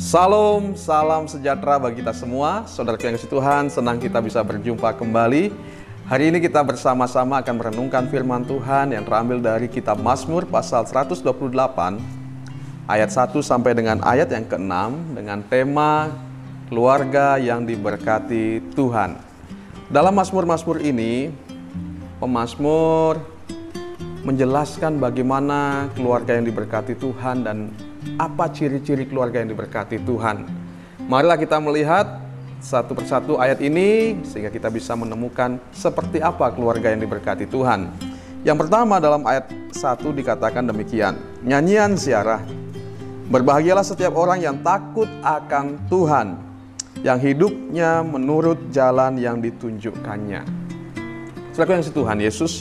Salam, salam sejahtera bagi kita semua. Saudaraku yang kasih Tuhan, senang kita bisa berjumpa kembali. Hari ini kita bersama-sama akan merenungkan firman Tuhan yang terambil dari kitab Mazmur pasal 128 ayat 1 sampai dengan ayat yang ke-6 dengan tema keluarga yang diberkati Tuhan. Dalam Mazmur-Mazmur ini, pemazmur menjelaskan bagaimana keluarga yang diberkati Tuhan dan apa ciri-ciri keluarga yang diberkati Tuhan. Marilah kita melihat satu persatu ayat ini sehingga kita bisa menemukan seperti apa keluarga yang diberkati Tuhan. Yang pertama dalam ayat 1 dikatakan demikian. Nyanyian ziarah. Berbahagialah setiap orang yang takut akan Tuhan, yang hidupnya menurut jalan yang ditunjukkannya. Saudaraku yang kasih Tuhan Yesus,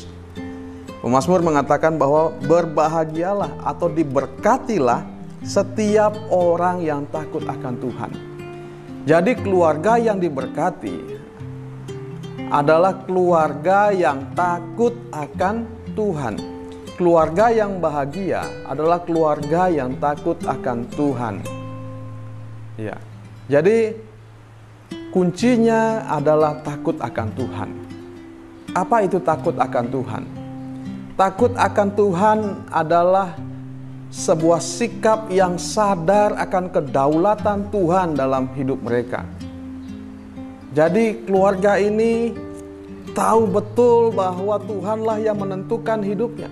pemazmur mengatakan bahwa berbahagialah atau diberkatilah setiap orang yang takut akan Tuhan. Jadi keluarga yang diberkati adalah keluarga yang takut akan Tuhan. Keluarga yang bahagia adalah keluarga yang takut akan Tuhan. Ya. Jadi kuncinya adalah takut akan Tuhan. Apa itu takut akan Tuhan? Takut akan Tuhan adalah sebuah sikap yang sadar akan kedaulatan Tuhan dalam hidup mereka. Jadi keluarga ini tahu betul bahwa Tuhanlah yang menentukan hidupnya.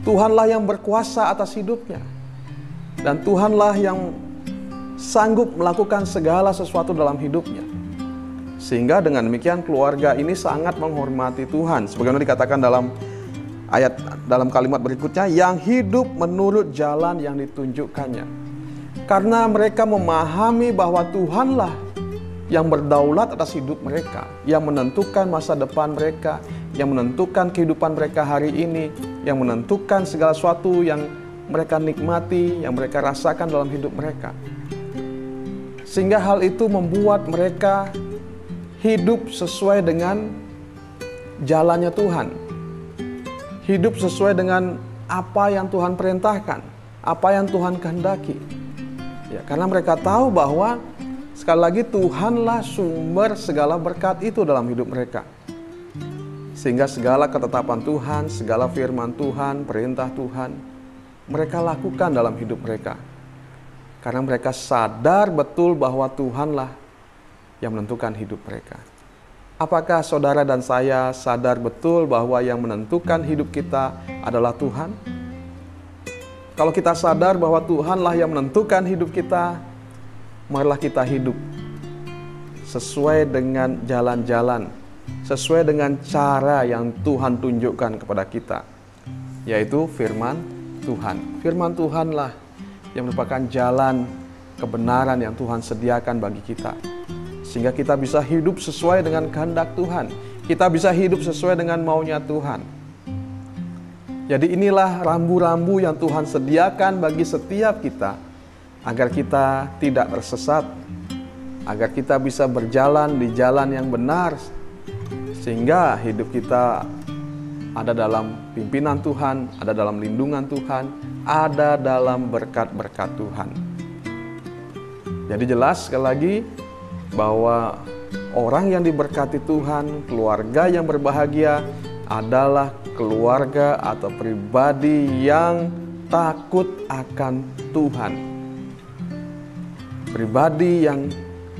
Tuhanlah yang berkuasa atas hidupnya. Dan Tuhanlah yang sanggup melakukan segala sesuatu dalam hidupnya. Sehingga dengan demikian keluarga ini sangat menghormati Tuhan. Sebagaimana dikatakan dalam kalimat berikutnya, yang hidup menurut jalan yang ditunjukkannya. Karena mereka memahami bahwa Tuhanlah yang berdaulat atas hidup mereka, yang menentukan masa depan mereka, yang menentukan kehidupan mereka hari ini, yang menentukan segala sesuatu yang mereka nikmati, yang mereka rasakan dalam hidup mereka. Sehingga hal itu membuat mereka hidup sesuai dengan jalannya Tuhan. Hidup sesuai dengan apa yang Tuhan perintahkan, apa yang Tuhan kehendaki. Ya, karena mereka tahu bahwa sekali lagi Tuhanlah sumber segala berkat itu dalam hidup mereka. Sehingga segala ketetapan Tuhan, segala firman Tuhan, perintah Tuhan, mereka lakukan dalam hidup mereka. Karena mereka sadar betul bahwa Tuhanlah yang menentukan hidup mereka. Apakah saudara dan saya sadar betul bahwa yang menentukan hidup kita adalah Tuhan? Kalau kita sadar bahwa Tuhanlah yang menentukan hidup kita, marilah kita hidup sesuai dengan jalan-jalan, sesuai dengan cara yang Tuhan tunjukkan kepada kita, yaitu firman Tuhan. Firman Tuhanlah yang merupakan jalan kebenaran yang Tuhan sediakan bagi kita. Sehingga kita bisa hidup sesuai dengan kehendak Tuhan. Kita bisa hidup sesuai dengan maunya Tuhan. Jadi inilah rambu-rambu yang Tuhan sediakan bagi setiap kita, agar kita tidak tersesat, agar kita bisa berjalan di jalan yang benar, sehingga hidup kita ada dalam pimpinan Tuhan, ada dalam lindungan Tuhan, ada dalam berkat-berkat Tuhan. Jadi jelas sekali lagi, bahwa orang yang diberkati Tuhan, keluarga yang berbahagia adalah keluarga atau pribadi yang takut akan Tuhan. Pribadi yang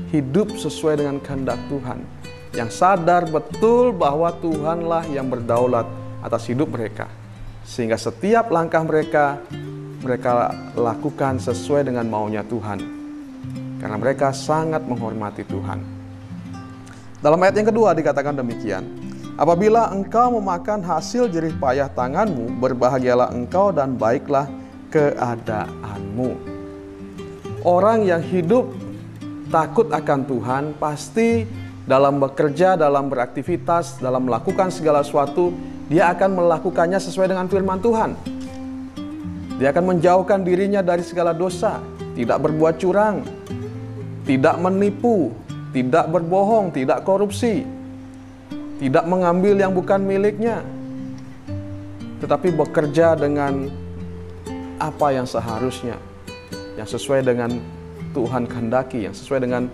hidup sesuai dengan kehendak Tuhan, yang sadar betul bahwa Tuhanlah yang berdaulat atas hidup mereka. Sehingga setiap langkah mereka lakukan sesuai dengan maunya Tuhan. Karena mereka sangat menghormati Tuhan. Dalam ayat yang kedua dikatakan demikian. Apabila engkau memakan hasil jerih payah tanganmu, berbahagialah engkau dan baiklah keadaanmu. Orang yang hidup takut akan Tuhan pasti dalam bekerja, dalam beraktivitas, dalam melakukan segala sesuatu, dia akan melakukannya sesuai dengan firman Tuhan. Dia akan menjauhkan dirinya dari segala dosa, tidak berbuat curang, tidak menipu, tidak berbohong, tidak korupsi, tidak mengambil yang bukan miliknya, tetapi bekerja dengan apa yang seharusnya, yang sesuai dengan Tuhan kehendaki, yang sesuai dengan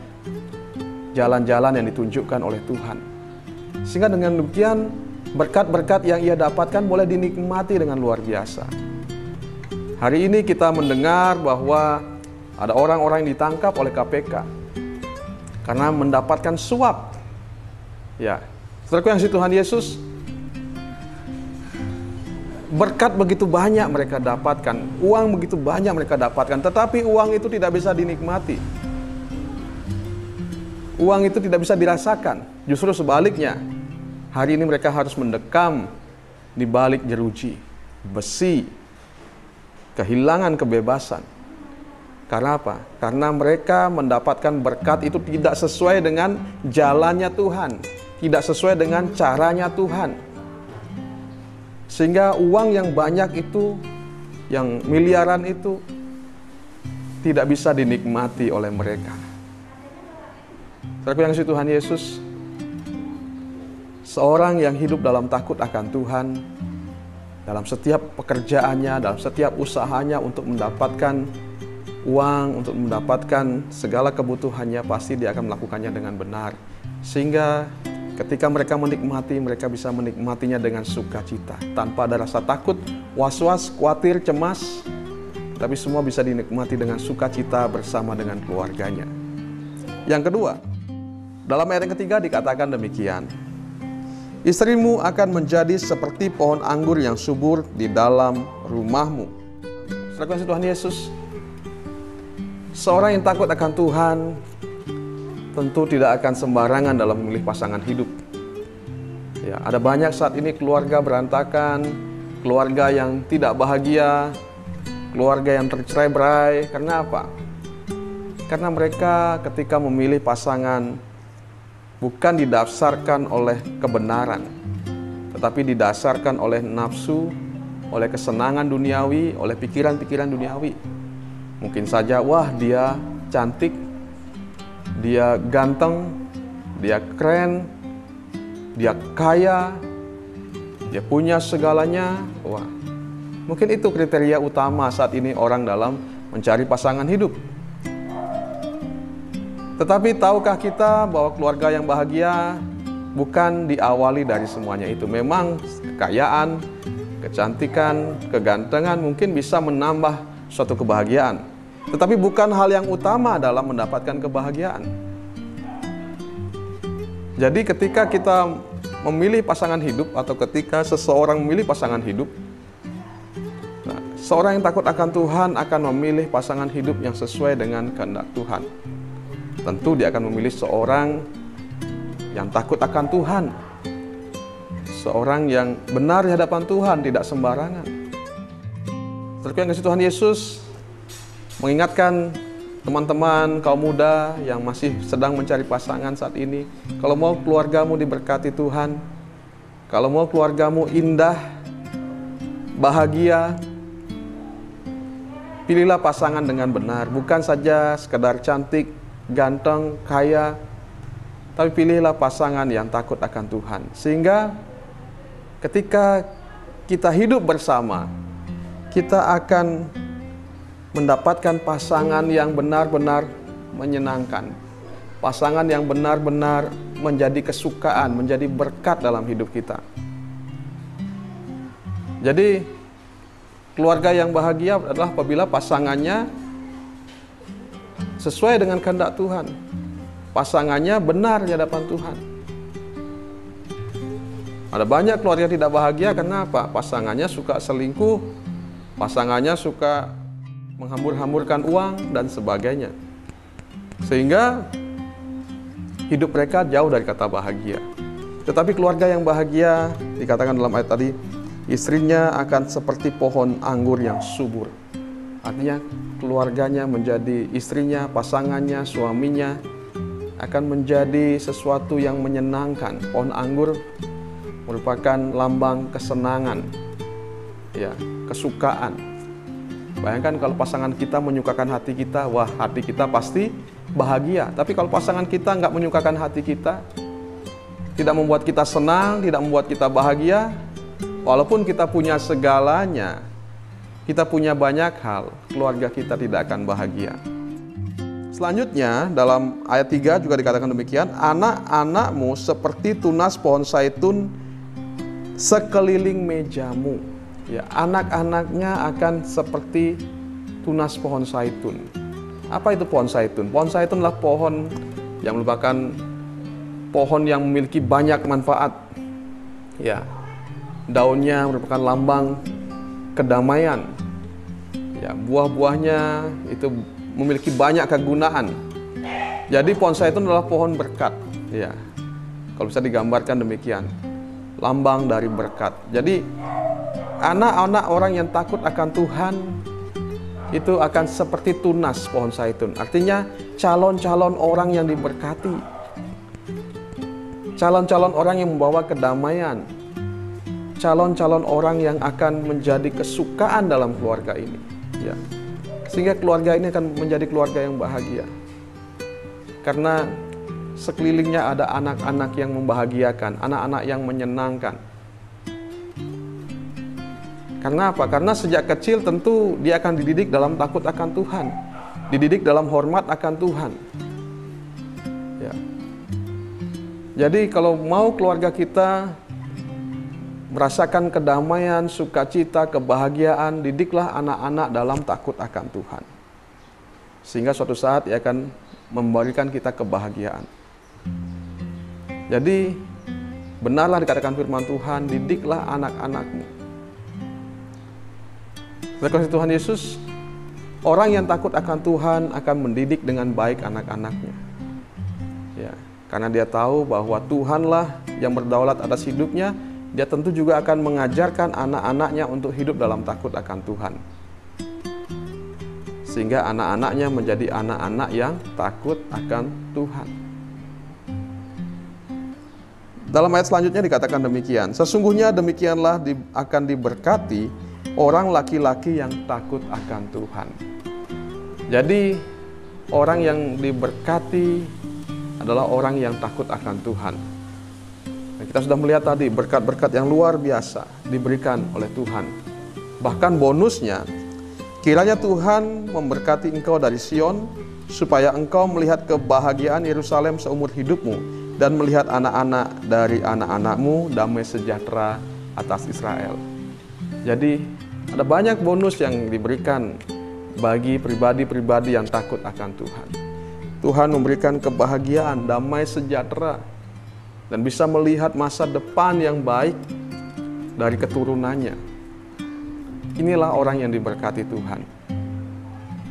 jalan-jalan yang ditunjukkan oleh Tuhan. Sehingga dengan demikian berkat-berkat yang ia dapatkan boleh dinikmati dengan luar biasa. Hari ini kita mendengar bahwa ada orang-orang yang ditangkap oleh KPK karena mendapatkan suap. Ya, saudaraku yang kasih Tuhan Yesus, berkat begitu banyak mereka dapatkan, uang begitu banyak mereka dapatkan, tetapi uang itu tidak bisa dinikmati. Uang itu tidak bisa dirasakan. Justru sebaliknya, hari ini mereka harus mendekam di balik jeruji besi, kehilangan kebebasan. Karena apa? Karena mereka mendapatkan berkat itu tidak sesuai dengan jalannya Tuhan, tidak sesuai dengan caranya Tuhan. Sehingga uang yang banyak itu, yang miliaran itu, tidak bisa dinikmati oleh mereka. Saudaraku yang kasih Tuhan Yesus, seorang yang hidup dalam takut akan Tuhan, dalam setiap pekerjaannya, dalam setiap usahanya untuk mendapatkan uang, untuk mendapatkan segala kebutuhannya, pasti dia akan melakukannya dengan benar. Sehingga ketika mereka menikmati, mereka bisa menikmatinya dengan sukacita, tanpa ada rasa takut, was-was, khawatir, cemas, tapi semua bisa dinikmati dengan sukacita bersama dengan keluarganya. Yang kedua, dalam ayat yang ketiga dikatakan demikian, istrimu akan menjadi seperti pohon anggur yang subur di dalam rumahmu. Saudara Tuhan Yesus, seorang yang takut akan Tuhan tentu tidak akan sembarangan dalam memilih pasangan hidup. Ya, ada banyak saat ini keluarga berantakan, keluarga yang tidak bahagia, keluarga yang tercerai-berai. Karena apa? Karena mereka ketika memilih pasangan bukan didasarkan oleh kebenaran, tetapi didasarkan oleh nafsu, oleh kesenangan duniawi, oleh pikiran-pikiran duniawi. Mungkin saja, wah dia cantik, dia ganteng, dia keren, dia kaya, dia punya segalanya. Wah, mungkin itu kriteria utama saat ini orang dalam mencari pasangan hidup. Tetapi tahukah kita bahwa keluarga yang bahagia bukan diawali dari semuanya itu. Memang kekayaan, kecantikan, kegantengan mungkin bisa menambah suatu kebahagiaan, tetapi bukan hal yang utama dalam mendapatkan kebahagiaan. Jadi ketika kita memilih pasangan hidup, atau ketika seseorang memilih pasangan hidup, nah, seorang yang takut akan Tuhan akan memilih pasangan hidup yang sesuai dengan kehendak Tuhan. Tentu dia akan memilih seorang yang takut akan Tuhan, seorang yang benar di hadapan Tuhan, tidak sembarangan. Saudara yang kasih Tuhan Yesus mengingatkan teman-teman kaum muda yang masih sedang mencari pasangan saat ini, kalau mau keluargamu diberkati Tuhan, kalau mau keluargamu indah, bahagia, pilihlah pasangan dengan benar, bukan saja sekedar cantik, ganteng, kaya, tapi pilihlah pasangan yang takut akan Tuhan. Sehingga ketika kita hidup bersama, kita akan mendapatkan pasangan yang benar-benar menyenangkan, pasangan yang benar-benar menjadi kesukaan, menjadi berkat dalam hidup kita. Jadi keluarga yang bahagia adalah apabila pasangannya sesuai dengan kehendak Tuhan, pasangannya benar di hadapan Tuhan. Ada banyak keluarga tidak bahagia karena apa? Pasangannya suka selingkuh, pasangannya suka menghambur-hamburkan uang dan sebagainya, sehingga hidup mereka jauh dari kata bahagia. Tetapi keluarga yang bahagia, dikatakan dalam ayat tadi, istrinya akan seperti pohon anggur yang subur. Artinya keluarganya menjadi, istrinya, pasangannya, suaminya akan menjadi sesuatu yang menyenangkan. Pohon anggur merupakan lambang kesenangan, ya, kesukaan. Bayangkan kalau pasangan kita menyukakan hati kita, wah, hati kita pasti bahagia. Tapi kalau pasangan kita nggak menyukakan hati kita, tidak membuat kita senang, tidak membuat kita bahagia, walaupun kita punya segalanya, kita punya banyak hal, keluarga kita tidak akan bahagia. Selanjutnya dalam ayat 3 juga dikatakan demikian, anak-anakmu seperti tunas pohon zaitun sekeliling mejamu. Ya, anak-anaknya akan seperti tunas pohon zaitun. Apa itu pohon zaitun? Pohon zaitun adalah pohon yang merupakan pohon yang memiliki banyak manfaat. Ya, daunnya merupakan lambang kedamaian. Ya, buah-buahnya itu memiliki banyak kegunaan. Jadi pohon zaitun adalah pohon berkat. Ya, kalau bisa digambarkan demikian, lambang dari berkat. Jadi anak-anak orang yang takut akan Tuhan itu akan seperti tunas pohon zaitun. Artinya calon-calon orang yang diberkati, calon-calon orang yang membawa kedamaian, calon-calon orang yang akan menjadi kesukaan dalam keluarga ini. Ya. Sehingga keluarga ini akan menjadi keluarga yang bahagia. Karena sekelilingnya ada anak-anak yang membahagiakan, anak-anak yang menyenangkan. Karena apa? Karena sejak kecil tentu dia akan dididik dalam takut akan Tuhan, dididik dalam hormat akan Tuhan. Ya. Jadi kalau mau keluarga kita merasakan kedamaian, sukacita, kebahagiaan, didiklah anak-anak dalam takut akan Tuhan. Sehingga suatu saat ia akan memberikan kita kebahagiaan. Jadi, benarlah dikatakan firman Tuhan, didiklah anak-anakmu. Oleh karena Tuhan Yesus, orang yang takut akan Tuhan akan mendidik dengan baik anak-anaknya. Ya, karena dia tahu bahwa Tuhanlah yang berdaulat atas hidupnya. Dia tentu juga akan mengajarkan anak-anaknya untuk hidup dalam takut akan Tuhan. Sehingga anak-anaknya menjadi anak-anak yang takut akan Tuhan. Dalam ayat selanjutnya dikatakan demikian, sesungguhnya demikianlah akan diberkati orang laki-laki yang takut akan Tuhan. Jadi orang yang diberkati adalah orang yang takut akan Tuhan. Kita sudah melihat tadi berkat-berkat yang luar biasa diberikan oleh Tuhan. Bahkan bonusnya, kiranya Tuhan memberkati engkau dari Sion, supaya engkau melihat kebahagiaan Yerusalem seumur hidupmu, dan melihat anak-anak dari anak-anakmu damai sejahtera atas Israel. Jadi ada banyak bonus yang diberikan bagi pribadi-pribadi yang takut akan Tuhan. Tuhan memberikan kebahagiaan, damai sejahtera, dan bisa melihat masa depan yang baik dari keturunannya. Inilah orang yang diberkati Tuhan.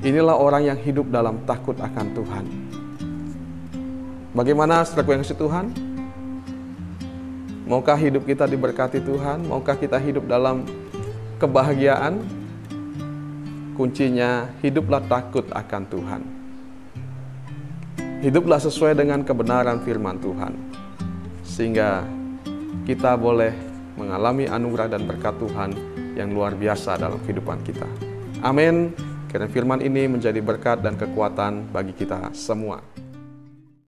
Inilah orang yang hidup dalam takut akan Tuhan. Bagaimana saudaraku yang kasih Tuhan? Maukah hidup kita diberkati Tuhan? Maukah kita hidup dalam kebahagiaan? Kuncinya, hiduplah takut akan Tuhan. Hiduplah sesuai dengan kebenaran firman Tuhan. Sehingga kita boleh mengalami anugerah dan berkat Tuhan yang luar biasa dalam kehidupan kita. Amin. Kiranya firman ini menjadi berkat dan kekuatan bagi kita semua.